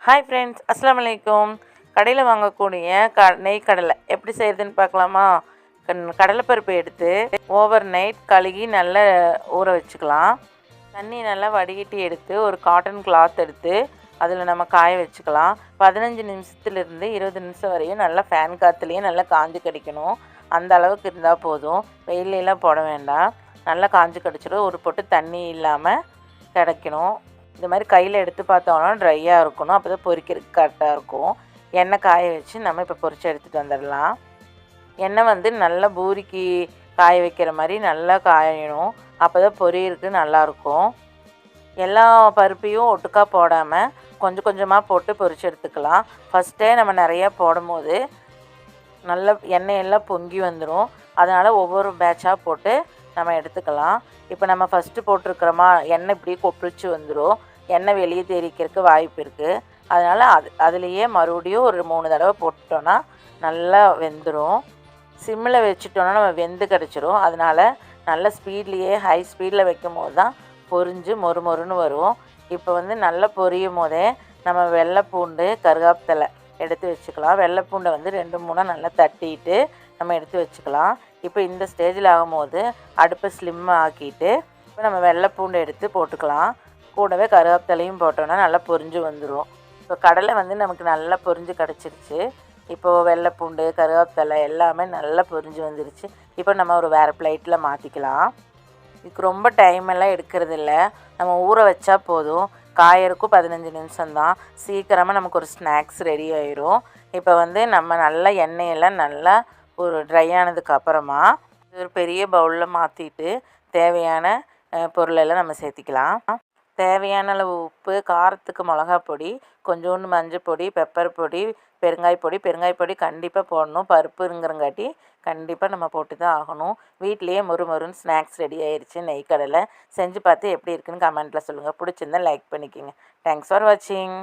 Hi friends, அஸ்ஸலாமு அலைக்கும். கடையில் வாங்கக்கூடிய நெய் கடலை எப்படி செய்கிறதுன்னு பார்க்கலாமா? கடலைப்பருப்பு எடுத்து ஓவர் நைட் கழுகி நல்லா ஊற வச்சுக்கலாம். தண்ணி நல்லா வடிகட்டி எடுத்து ஒரு காட்டன் கிளாத் எடுத்து அதில் நம்ம காய வச்சுக்கலாம். 15 நிமிஷத்துலேருந்து 20 நிமிஷம் வரையும் நல்லா ஃபேன் காற்றுலேயே நல்லா காஞ்சு கிடைக்கணும். அந்த அளவுக்கு இருந்தால் போதும். வெயிலெலாம் போட வேண்டாம். நல்லா காஞ்சு கிடச்சிடும். ஒரு பொட்டு தண்ணி இல்லாமல் கிடைக்கணும். இந்த மாதிரி கையில் எடுத்து பார்த்தோம்னா ட்ரையாக இருக்கணும். அப்போ தான் பொரிக்கிறதுக்கு கரெக்டாக இருக்கும். எண்ணெய் காய வச்சு நம்ம இப்போ பொரிச்சு எடுத்துகிட்டு வந்துடலாம். எண்ணெய் வந்து நல்லா பூரிக்கு காய வைக்கிற மாதிரி நல்லா காயணும். அப்போ தான் பொரியறதுக்கு நல்லாயிருக்கும். எல்லா பருப்பையும் ஒட்டுக்கா போடாமல் கொஞ்சம் கொஞ்சமாக போட்டு பொரிச்சு எடுத்துக்கலாம். ஃபஸ்ட்டே நம்ம நிறையா போடும் போது நல்லா எண்ணெயெல்லாம் பொங்கி வந்துடும். அதனால் ஒவ்வொரு பேட்சாக போட்டு நம்ம எடுத்துக்கலாம். இப்போ நம்ம ஃபஸ்ட்டு போட்டிருக்கிறோமா, எண்ணெய் இப்படி கொப்பளிச்சு வந்துடும். எண்ணெய் வெளியே தெரிக்கிறதுக்கு வாய்ப்பு இருக்குது. அதனால் அதுலேயே மறுபடியும் ஒரு 3 தடவை போட்டோன்னா நல்லா வெந்துடும். சிம்மில் வச்சுட்டோன்னா நம்ம வெந்து கிடச்சிரும். அதனால் நல்ல ஸ்பீட்லேயே ஹை ஸ்பீடில் வைக்கும் போது தான் பொரிஞ்சு மொறுன்னு வரும். இப்போ வந்து நல்லா பொரியும் போதே நம்ம வெள்ளைப்பூண்டு கருகாப்பித்தலை எடுத்து வச்சுக்கலாம். வெள்ளைப்பூண்டை வந்து 2-3 நல்லா தட்டிட்டு நம்ம எடுத்து வச்சுக்கலாம். இப்போ இந்த ஸ்டேஜில் ஆகும்போது அடுப்பை ஸ்லிம் ஆக்கிட்டு இப்போ நம்ம வெள்ளைப்பூண்டை எடுத்து போட்டுக்கலாம். கூடவே கருகாப்பித்தலையும் போட்டோன்னா நல்லா பொரிஞ்சு வந்துடும். இப்போ கடலை வந்து நமக்கு நல்லா பொரிஞ்சு கிடச்சிருச்சு. இப்போது வெள்ளைப்பூண்டு கருகாப்பித்தலை எல்லாமே நல்லா பொரிஞ்சு வந்துருச்சு. இப்போ நம்ம ஒரு வேறு பிளேட்டில் மாற்றிக்கலாம். இதுக்கு ரொம்ப டைம் எல்லாம் எடுக்கிறது இல்லை. நம்ம ஊற வச்சா போதும். காயறக்கும் 15 நிமிஷம்தான். சீக்கிரமாக நமக்கு ஒரு ஸ்நாக்ஸ் ரெடி ஆயிரும். இப்போ வந்து நம்ம நல்லா எண்ணெயெல்லாம் நல்லா ஒரு ட்ரை ஆனதுக்கு அப்புறமா ஒரு பெரிய பவுலில் மாற்றிட்டு தேவையான பொருளெல்லாம் நம்ம சேர்த்திக்கலாம். தேவையான அளவு உப்பு, காரத்துக்கு மிளகா பொடி, கொஞ்சோண்டு மஞ்சள் பொடி, பெப்பர் பொடி, பெருங்காய பொடி கண்டிப்பாக போடணும். பருப்புங்கிறங்காட்டி கண்டிப்பாக நம்ம போட்டு தான் ஆகணும். வீட்லேயே மொறுன்னு ஸ்நாக்ஸ் ரெடி ஆயிடுச்சு. நெய் கடலை செஞ்சு பார்த்து எப்படி இருக்குன்னு கமெண்ட்டில் சொல்லுங்கள். பிடிச்சிருந்தா லைக் பண்ணிக்கோங்க. தேங்க்ஸ் ஃபார் வாட்சிங்.